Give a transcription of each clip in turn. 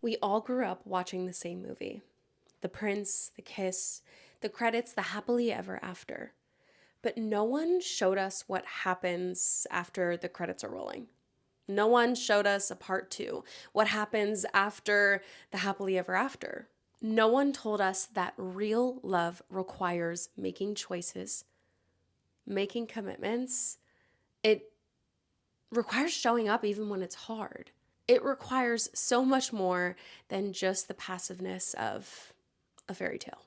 We all grew up watching the same movie: the prince, the kiss, the credits, the happily ever after. But no one showed us what happens after the credits are rolling. No one showed us a part two, what happens after the happily ever after. No one told us that real love requires making choices, making commitments. It requires showing up even when it's hard. It requires so much more than just the passiveness of a fairy tale.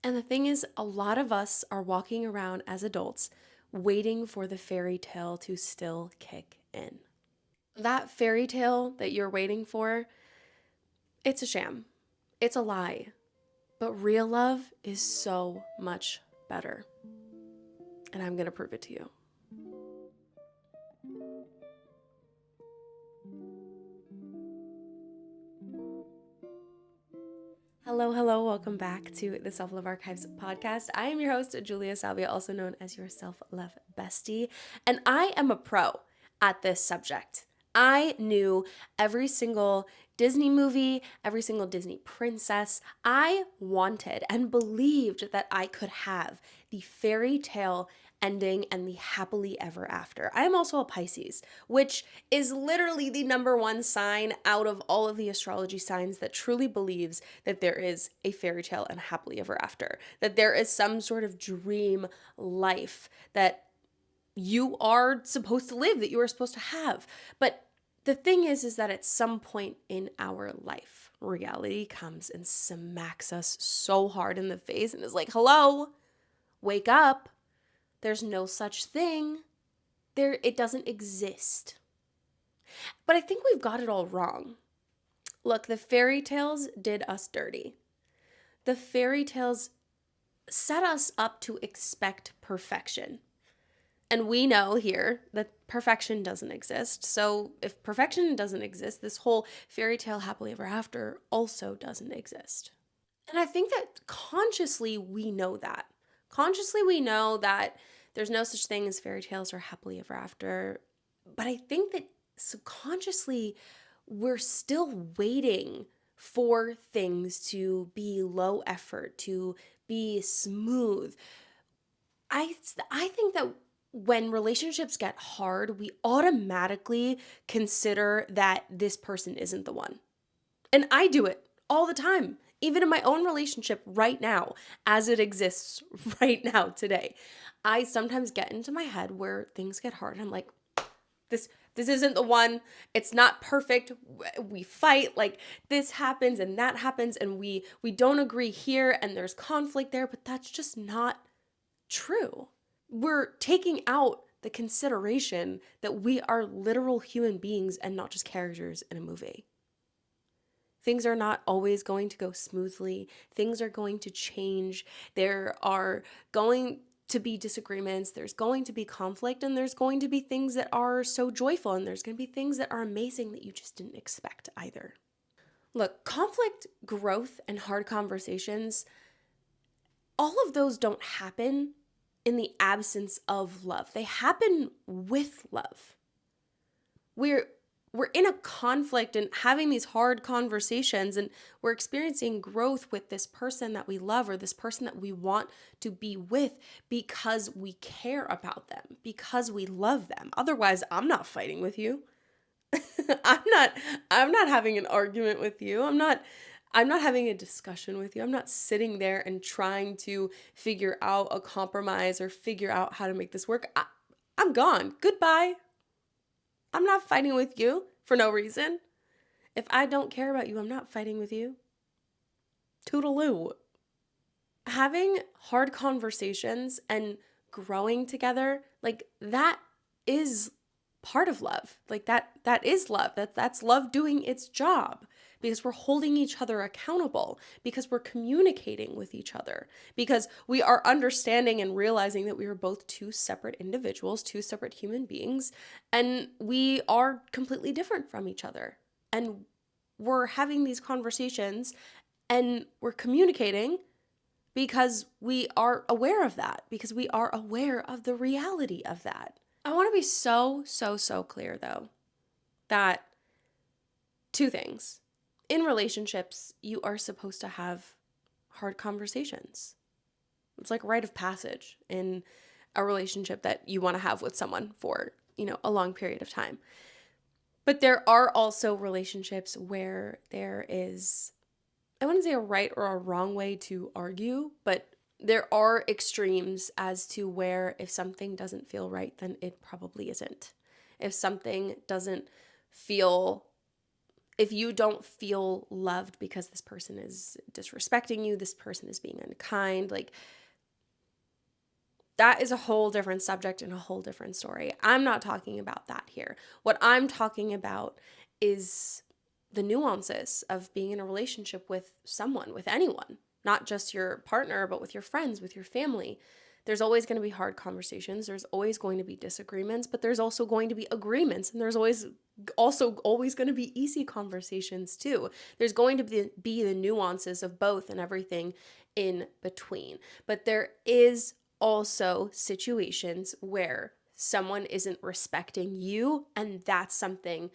And the thing is, a lot of us are walking around as adults waiting for the fairy tale to still kick in. That fairy tale that you're waiting for, it's a sham. It's a lie. But real love is so much better. And I'm going to prove it to you. Hello, hello. Welcome back to the Self Love Archives podcast. I am your host, Julia Salvia, also known as your self love bestie. And I am a pro at this subject. I knew every single Disney movie, every single Disney princess. I wanted and believed that I could have the fairy tale ending and the happily ever after. I am also a Pisces, which is literally the number one sign out of all of the astrology signs that truly believes that there is a fairy tale and happily ever after, that there is some sort of dream life that you are supposed to live, that you are supposed to have. But the thing is that at some point in our life, reality comes and smacks us so hard in the face and is like, hello, wake up. There's no such thing. It doesn't exist. But I think we've got it all wrong. Look, the fairy tales did us dirty. The fairy tales set us up to expect perfection. And we know here that perfection doesn't exist. So if perfection doesn't exist, this whole fairy tale happily ever after also doesn't exist. And I think that consciously we know that. Consciously we know that there's no such thing as fairy tales or happily ever after. But I think that subconsciously we're still waiting for things to be low effort, to be smooth. I think that when relationships get hard, we automatically consider that this person isn't the one. And I do it all the time, even in my own relationship right now, as it exists right now today. I sometimes get into my head where things get hard and I'm like, this isn't the one. It's not perfect. We fight, like this happens and that happens and we don't agree here and there's conflict there, but that's just not true. We're taking out the consideration that we are literal human beings and not just characters in a movie. Things are not always going to go smoothly. Things are going to change. There are going to be disagreements. There's going to be conflict, and there's going to be things that are so joyful, and there's going to be things that are amazing that you just didn't expect either. Look, conflict, growth, and hard conversations, all of those don't happen in the absence of love. They happen with love. We're in a conflict and having these hard conversations, and we're experiencing growth with this person that we love or this person that we want to be with because we care about them, because we love them. Otherwise, I'm not fighting with you. I'm not I'm not having an argument with you. I'm not having a discussion with you. I'm not sitting there and trying to figure out a compromise or figure out how to make this work. I'm gone. Goodbye. I'm not fighting with you for no reason. If I don't care about you, I'm not fighting with you. Toodaloo. Having hard conversations and growing together, like that is part of love. Like that is love. That's love doing its job because we're holding each other accountable, because we're communicating with each other, because we are understanding and realizing that we are both two separate individuals, two separate human beings, and we are completely different from each other. And we're having these conversations and we're communicating because we are aware of that, because we are aware of the reality of that. I want to be so clear though that two things. In relationships, you are supposed to have hard conversations. It's like rite of passage in a relationship that you want to have with someone for, a long period of time. But there are also relationships where there is, I wouldn't say a right or a wrong way to argue, but there are extremes as to where if something doesn't feel right, then it probably isn't. If something doesn't feel, if you don't feel loved because this person is disrespecting you, this person is being unkind, like that is a whole different subject and a whole different story. I'm not talking about that here. What I'm talking about is the nuances of being in a relationship with someone, with anyone, not just your partner, but with your friends, with your family. There's always going to be hard conversations. There's always going to be disagreements, but there's also going to be agreements. And there's always going to be easy conversations too. There's going to be the nuances of both and everything in between. But there is also situations where someone isn't respecting you, and that's something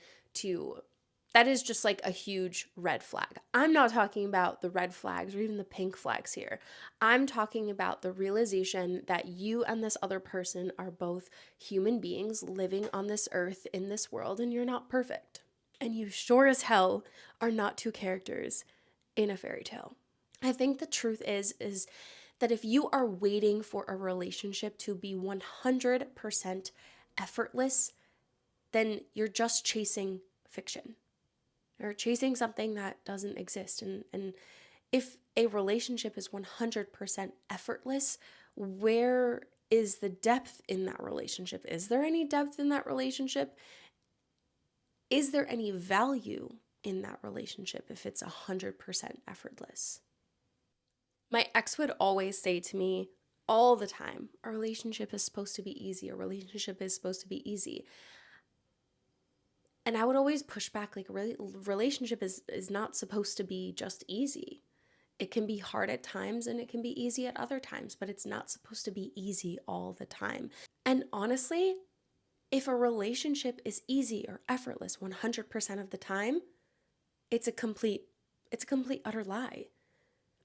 that is just like a huge red flag. I'm not talking about the red flags or even the pink flags here. I'm talking about the realization that you and this other person are both human beings living on this earth in this world, and you're not perfect. And you sure as hell are not two characters in a fairy tale. I think the truth is that if you are waiting for a relationship to be 100% effortless, then you're just chasing fiction or chasing something that doesn't exist. And if a relationship is 100% effortless, where is the depth in that relationship? Is there any depth in that relationship? Is there any value in that relationship if it's 100% effortless? My ex would always say to me all the time, a relationship is supposed to be easy. A relationship is supposed to be easy. And I would always push back, like, really, relationship is not supposed to be just easy. It can be hard at times and it can be easy at other times, but it's not supposed to be easy all the time. And honestly, if a relationship is easy or effortless 100% of the time, it's a complete utter lie.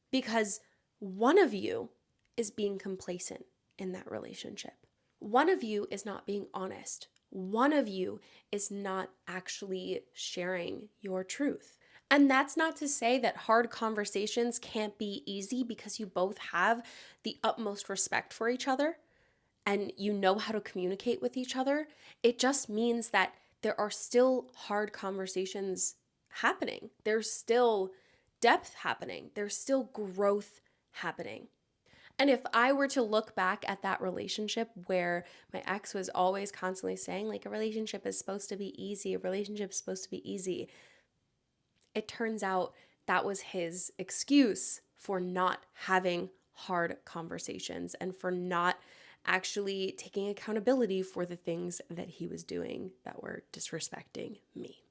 Because one of you is being complacent in that relationship. One of you is not being honest. One of you is not actually sharing your truth. And that's not to say that hard conversations can't be easy because you both have the utmost respect for each other and you know how to communicate with each other. It just means that there are still hard conversations happening. There's still depth happening. There's still growth happening. And if I were to look back at that relationship where my ex was always constantly saying, like, a relationship is supposed to be easy, a relationship is supposed to be easy, it turns out that was his excuse for not having hard conversations and for not actually taking accountability for the things that he was doing that were disrespecting me.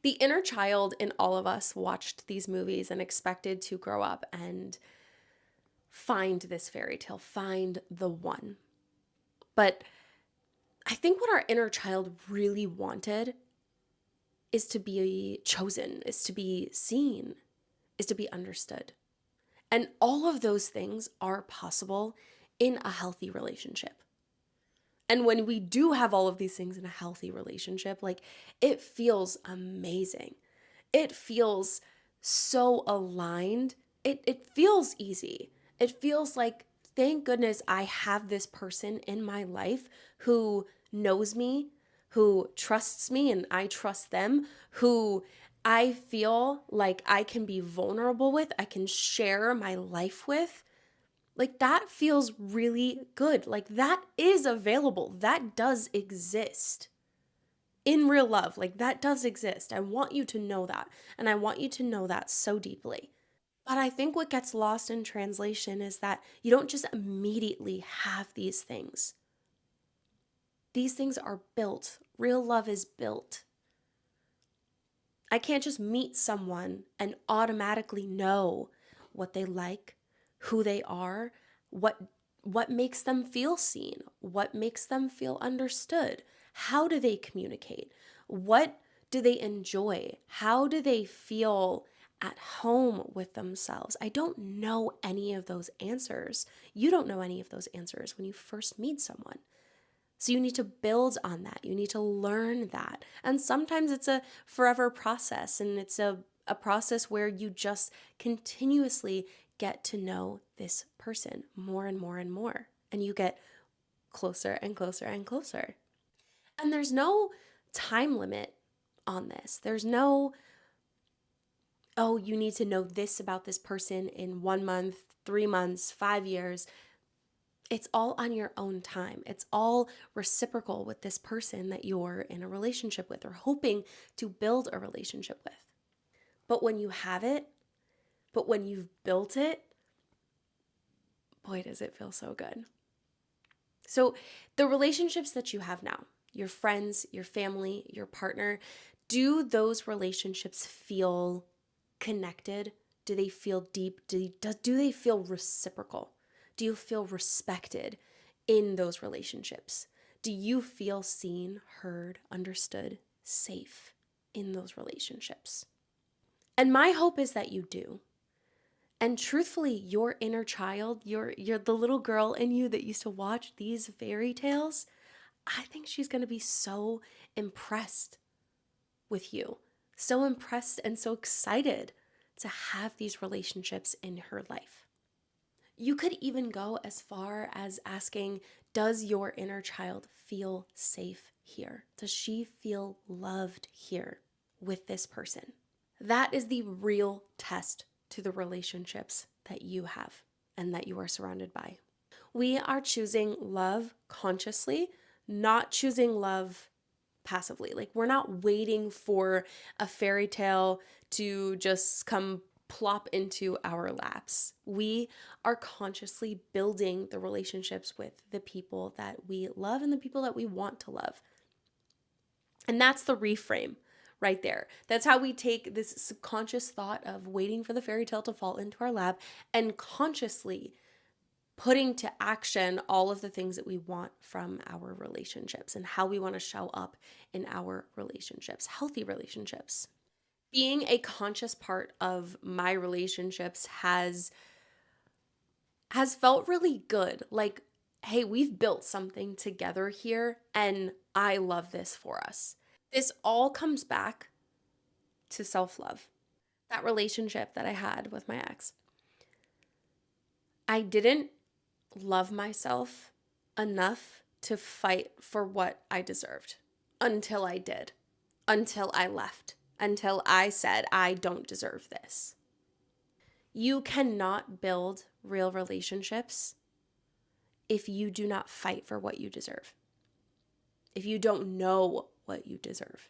The inner child in all of us watched these movies and expected to grow up and find this fairy tale, find the one. But I think what our inner child really wanted is to be chosen, is to be seen, is to be understood. And all of those things are possible in a healthy relationship. And when we do have all of these things in a healthy relationship, like, it feels amazing. It feels so aligned. It feels easy. It feels like, thank goodness I have this person in my life who knows me, who trusts me and I trust them, who I feel like I can be vulnerable with, I can share my life with. Like, that feels really good. Like, that is available. That does exist in real love. Like, that does exist. I want you to know that. And I want you to know that so deeply. But I think what gets lost in translation is that you don't just immediately have these things. These things are built. Real love is built. I can't just meet someone and automatically know what they like, who they are, what makes them feel seen, what makes them feel understood. How do they communicate? What do they enjoy? How do they feel at home with themselves? I don't know any of those answers. You don't know any of those answers when you first meet someone. So you need to build on that. You need to learn that. And sometimes it's a forever process, and it's a process where you just continuously get to know this person more and more and more. And you get closer and closer and closer. And there's no time limit on this. There's no, oh, you need to know this about this person in 1 month, 3 months, 5 years. It's all on your own time. It's all reciprocal with this person that you're in a relationship with or hoping to build a relationship with. But when you have it, but when you've built it, boy, does it feel so good. So the relationships that you have now, your friends, your family, your partner, do those relationships feel connected? Do they feel deep? Do they feel reciprocal? Do you feel respected in those relationships? Do you feel seen, heard, understood, safe in those relationships? And my hope is that you do. And truthfully, your inner child, you're the little girl in you that used to watch these fairy tales, I think she's going to be so impressed with you, so impressed and so excited to have these relationships in her life. You could even go as far as asking, does your inner child feel safe here? Does she feel loved here with this person? That is the real test to the relationships that you have and that you are surrounded by. We are choosing love consciously, not choosing love passively. Like, we're not waiting for a fairy tale to just come plop into our laps. We are consciously building the relationships with the people that we love and the people that we want to love. And that's the reframe right there. That's how we take this subconscious thought of waiting for the fairy tale to fall into our lap and consciously putting to action all of the things that we want from our relationships and how we want to show up in our relationships, healthy relationships. Being a conscious part of my relationships has felt really good. Like, hey, we've built something together here and I love this for us. This all comes back to self-love. That relationship that I had with my ex, I didn't love myself enough to fight for what I deserved until I did, until I left, until I said, I don't deserve this. You cannot build real relationships if you do not fight for what you deserve, if you don't know what you deserve.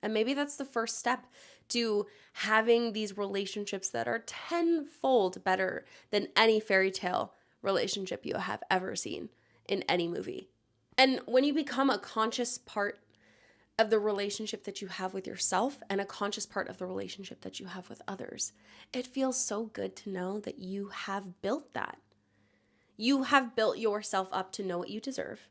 And maybe that's the first step to having these relationships that are tenfold better than any fairy tale relationship you have ever seen in any movie. And when you become a conscious part of the relationship that you have with yourself and a conscious part of the relationship that you have with others, it feels so good to know that you have built that. You have built yourself up to know what you deserve,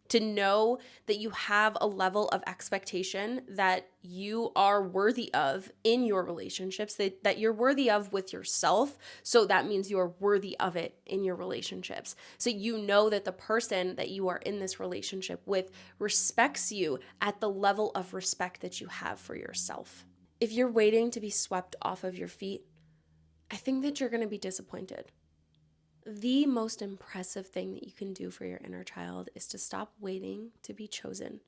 to know that you have a level of expectation that you are worthy of in your relationships, that you're worthy of with yourself. So that means you are worthy of it in your relationships. So you know that the person that you are in this relationship with respects you at the level of respect that you have for yourself. If you're waiting to be swept off of your feet, I think that you're going to be disappointed. The most impressive thing that you can do for your inner child is to stop waiting to be chosen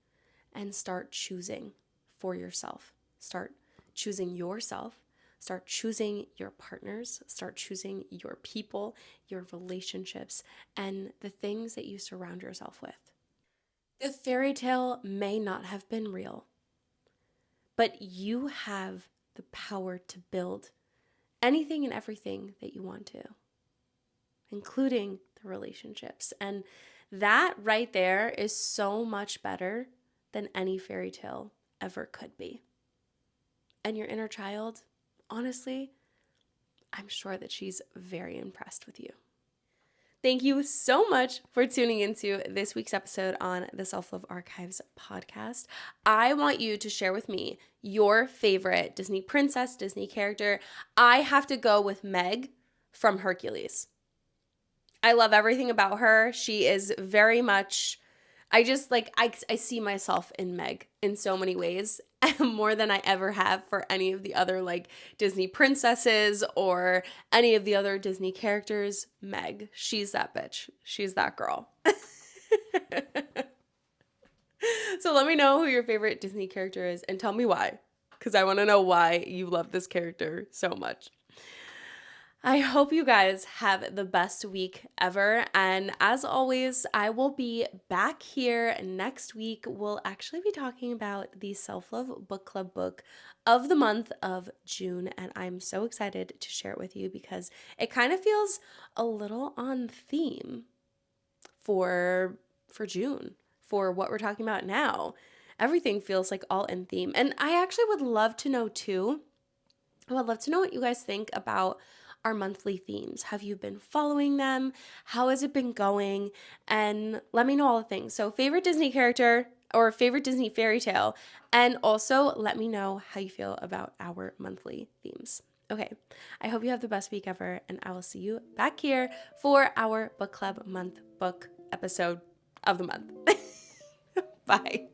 and start choosing for yourself. Start choosing yourself. Start choosing your partners. Start choosing your people, your relationships, and the things that you surround yourself with. The fairy tale may not have been real, but you have the power to build anything and everything that you want to, including the relationships. And that right there is so much better than any fairy tale ever could be. And your inner child, honestly, I'm sure that she's very impressed with you. Thank you so much for tuning into this week's episode on the Self-Love Archives podcast. I want you to share with me your favorite Disney princess, Disney character. I have to go with Meg from Hercules. I love everything about her. She is very much, I just like, I see myself in Meg in so many ways, more than I ever have for any of the other like Disney princesses or any of the other Disney characters. Meg, she's that bitch. She's that girl. So let me know who your favorite Disney character is and tell me why, because I want to know why you love this character so much. I hope you guys have the best week ever. And as always, I will be back here next week. We'll actually be talking about the Self-Love Book Club book of the month of June. And I'm so excited to share it with you because it kind of feels a little on theme for June, for what we're talking about now. Everything feels like all in theme. And I actually would love to know too. I would love to know what you guys think about our monthly themes. Have you been following them? How has it been going? And let me know all the things. So, favorite Disney character or favorite Disney fairy tale. And also let me know how you feel about our monthly themes. Okay, I hope you have the best week ever, and I will see you back here for our book club month book episode of the month. Bye.